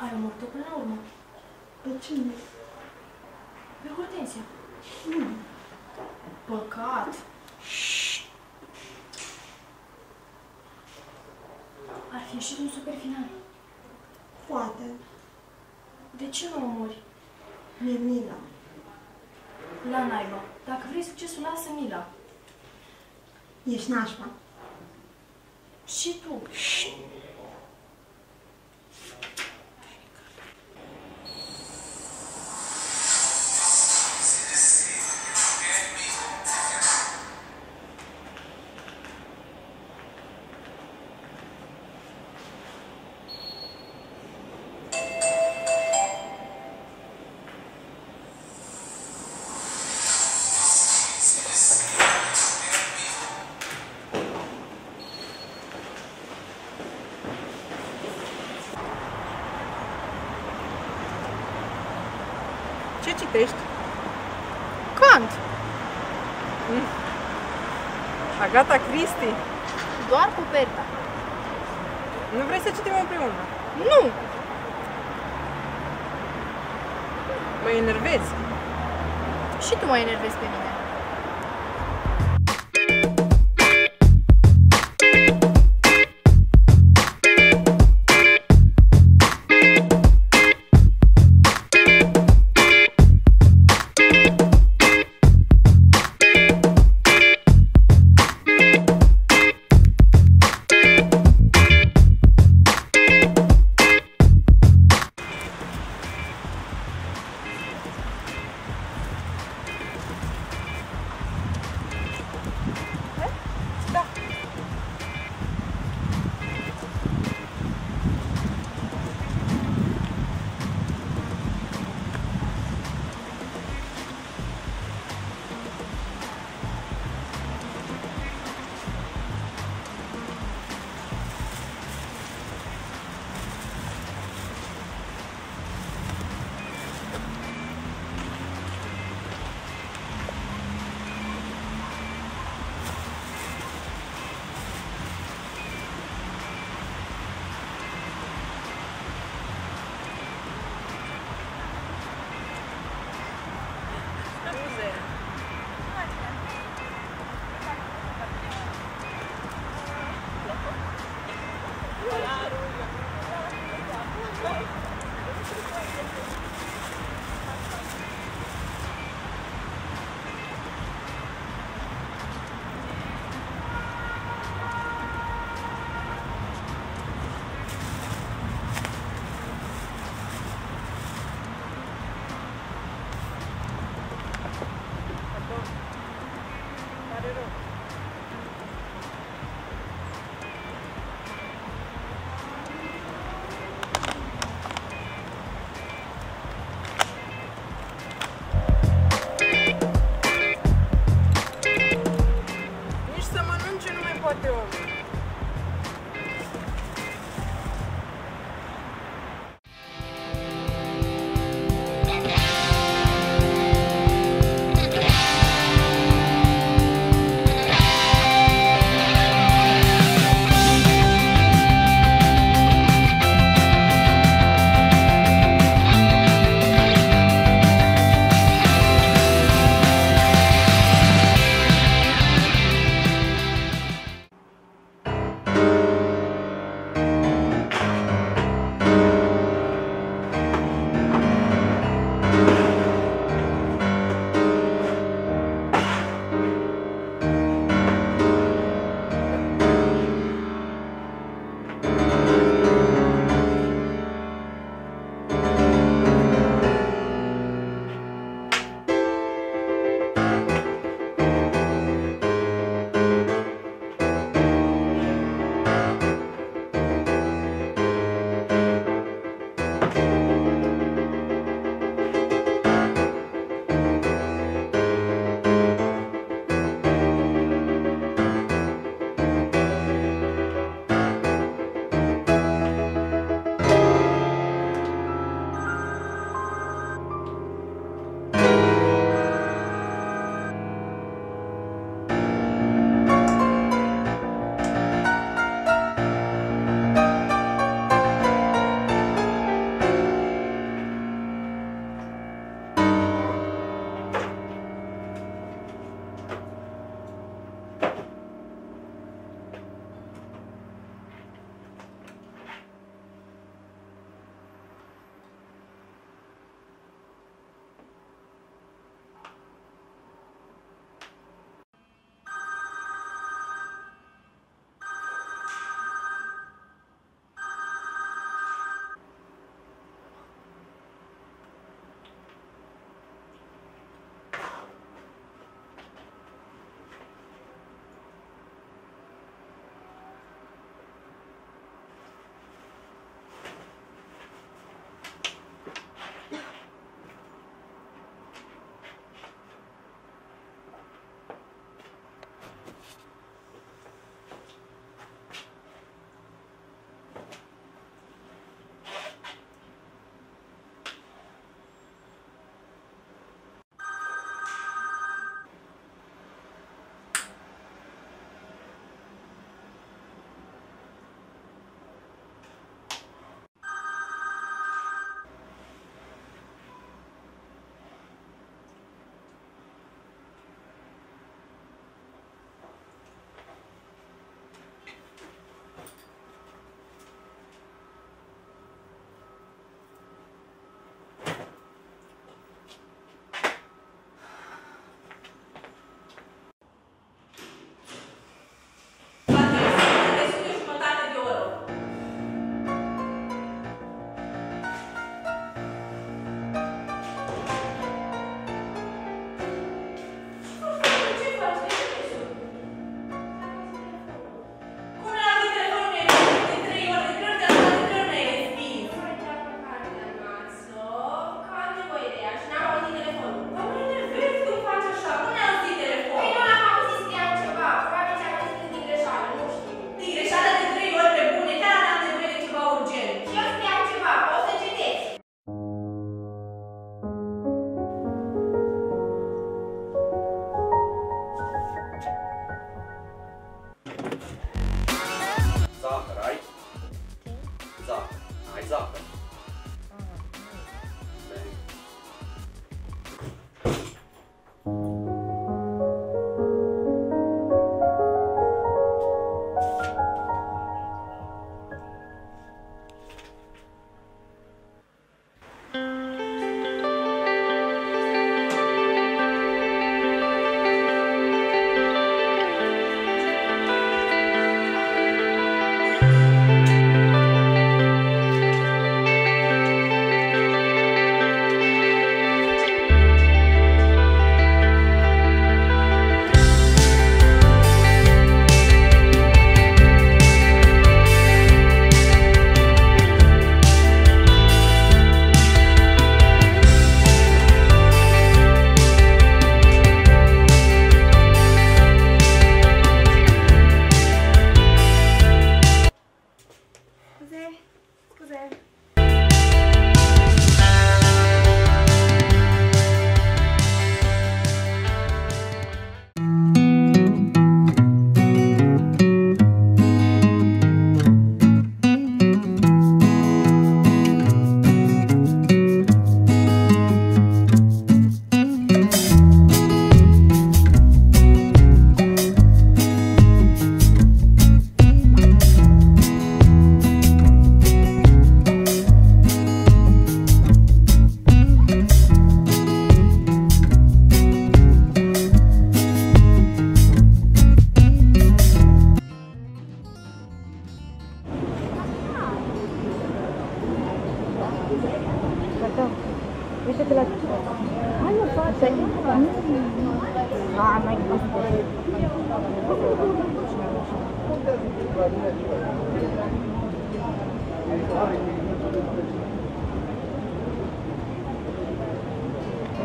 Ai omorât-o până la urmă. Pe cine? Pe Hortensia. Nu. Păcat. Ar fi ieșit un super final. Poate. De ce nu omori? Mi-e milă. La naiba. Dacă vrei succesul, lasă mila. Ești nașpa. Și tu. Ce citești? Kant. Agatha Christie? Doar coperta. Nu vrei să citim împreună? Nu! Mă enervezi. Și tu mă enervezi pe mine.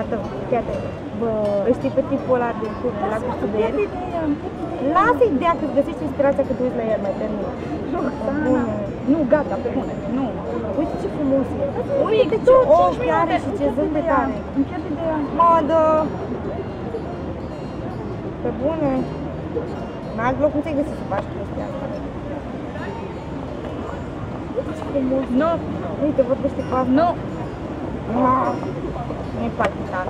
Atât, fii atent. Bă, îl știi pe tipul ăla de curte la gustul de el? Lasă ideea că îți găsești inspirația că te uiți la el, mai termin. Roxana. Nu, gata, pe bune, nu. Uite ce frumos e. Uite ce tu, ochi 5 are minute, și îmi ce pierd zâmbet ideea, are. îmi pierd ideea. Modă! Pe bune. În alt loc nu ți-ai găsit să faci chestia asta. Uite ce frumos. Nu, Uite, vorbește cu asta. nu. Nu-i palpitant.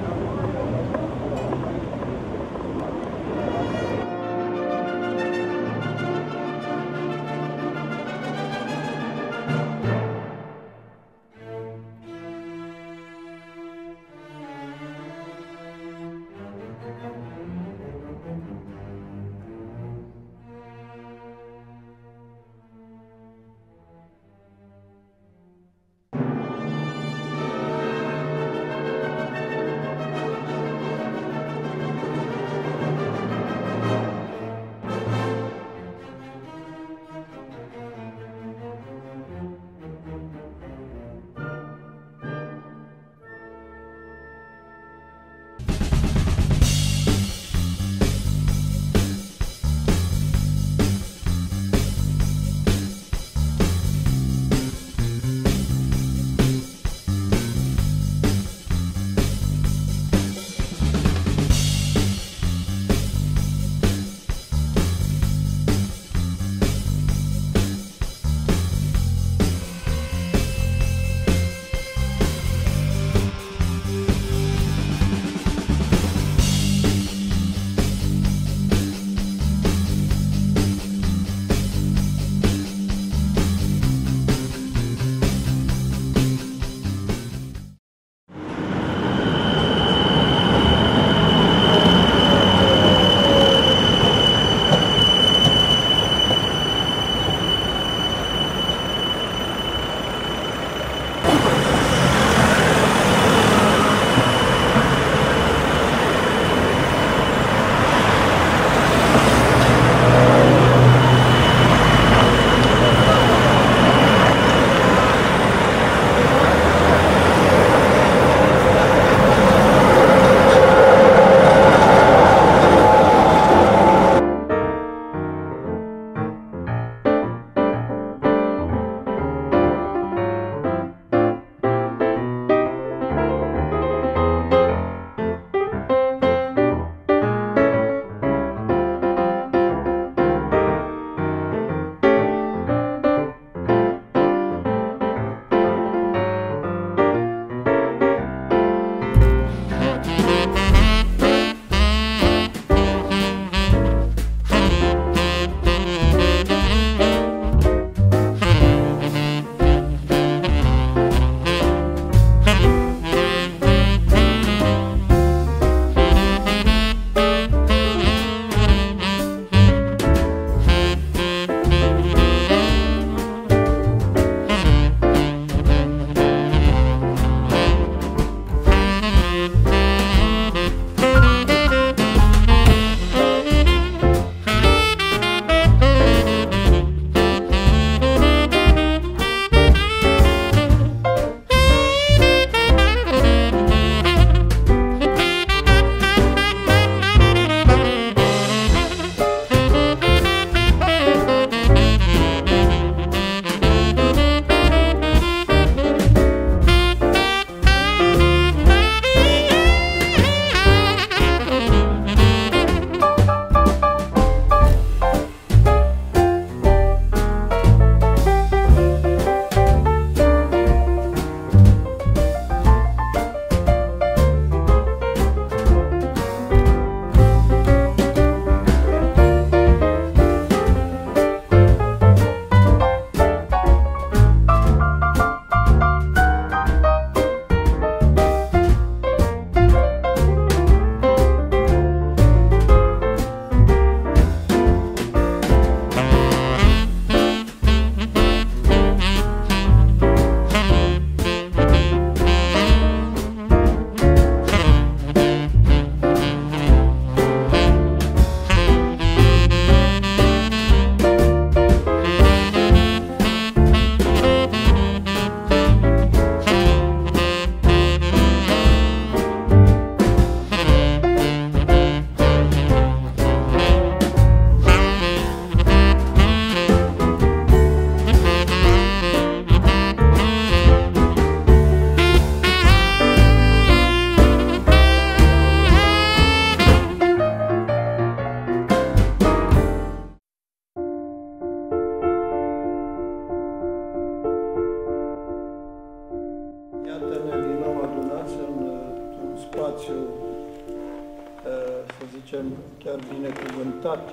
chiar binecuvântat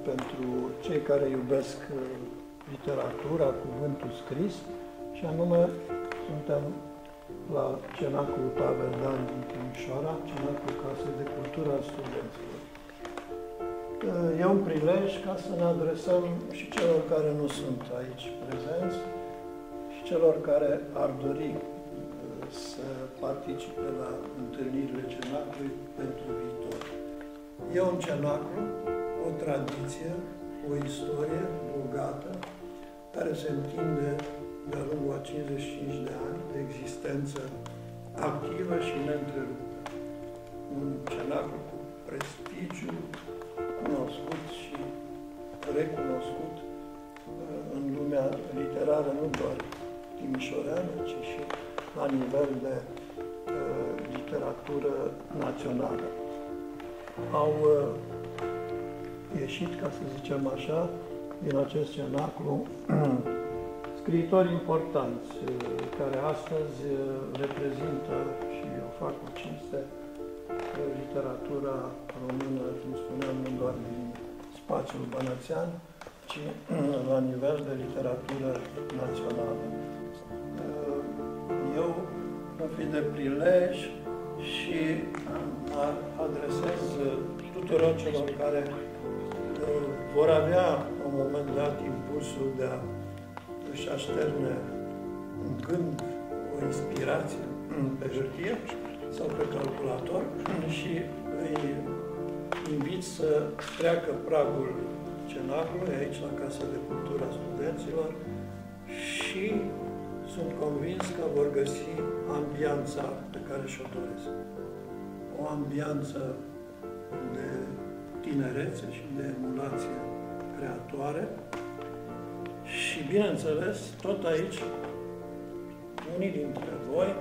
pentru cei care iubesc literatura, cuvântul scris, și anume suntem la Cenaclul Pavel Dan din Timișoara, Cenaclul Casei de Cultură a Studenților. E un prilej ca să ne adresăm și celor care nu sunt aici prezenți și celor care ar dori să participe la întâlnirile Cenaclului pentru viitor. E un cenaclu, o tradiție, o istorie bogată, care se întinde de-a lungul a 55 de ani de existență activă și neîntreruptă. Un cenaclu cu prestigiu cunoscut și recunoscut în lumea literară, nu doar timișoreană, ci și la nivel de literatură națională. Au ieșit, ca să zicem așa, din acest cenaclu scriitori importanți, care astăzi reprezintă, și o fac cu cinste, literatura română, cum spuneam, nu doar din spațiul bănățean, ci la nivel de literatură națională. Eu profit de prilej și mă adresez tuturor celor care vor avea la un moment dat impulsul de a își așterne în gând o inspirație pe hârtie sau pe calculator și îi invit să treacă pragul cenaclului aici la Casa de Cultură a Studenților și sunt convins că vor găsi ambianța pe care și-o doresc. O ambianță de tinerețe și de emulație creatoare și, bineînțeles, tot aici, unii dintre voi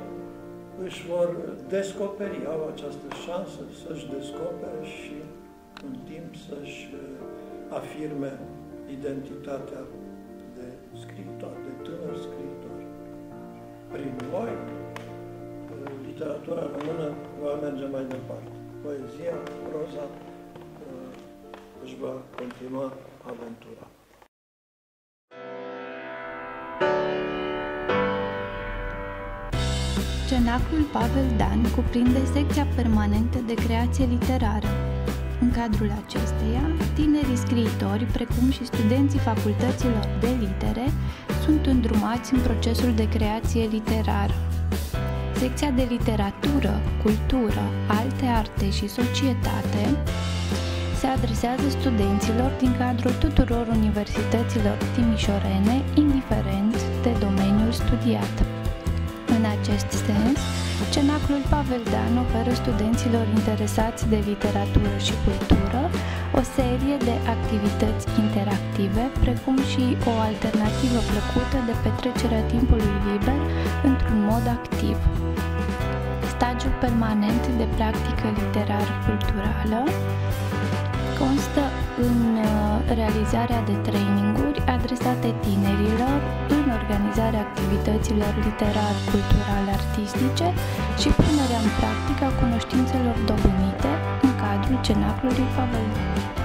își vor descoperi, au această șansă să-și descopere și, în timp, să-și afirme identitatea de scriitor, de tânăr scriitor. Prin voi, literatura română va merge mai departe. Poezia, proza își va continua aventura. Cenaclul Pavel Dan cuprinde secția permanentă de creație literară. În cadrul acesteia, tinerii scriitori, precum și studenții facultăților de litere, sunt îndrumați în procesul de creație literară. Secția de literatură, cultură, alte arte și societate se adresează studenților din cadrul tuturor universităților timișorene, indiferent de domeniul studiat. În acest sens, Cenaclul Pavel Dan oferă studenților interesați de literatură și cultură o serie de activități interactive, precum și o alternativă plăcută de petrecerea timpului liber într-un mod activ. Stagiul permanent de practică literar-culturală constă în realizarea de traininguri adresate tinerilor în organizarea activităților literar-culturale artistice și punerea în practică a cunoștințelor dobândite în cadrul Cenaclului Pavel Dan.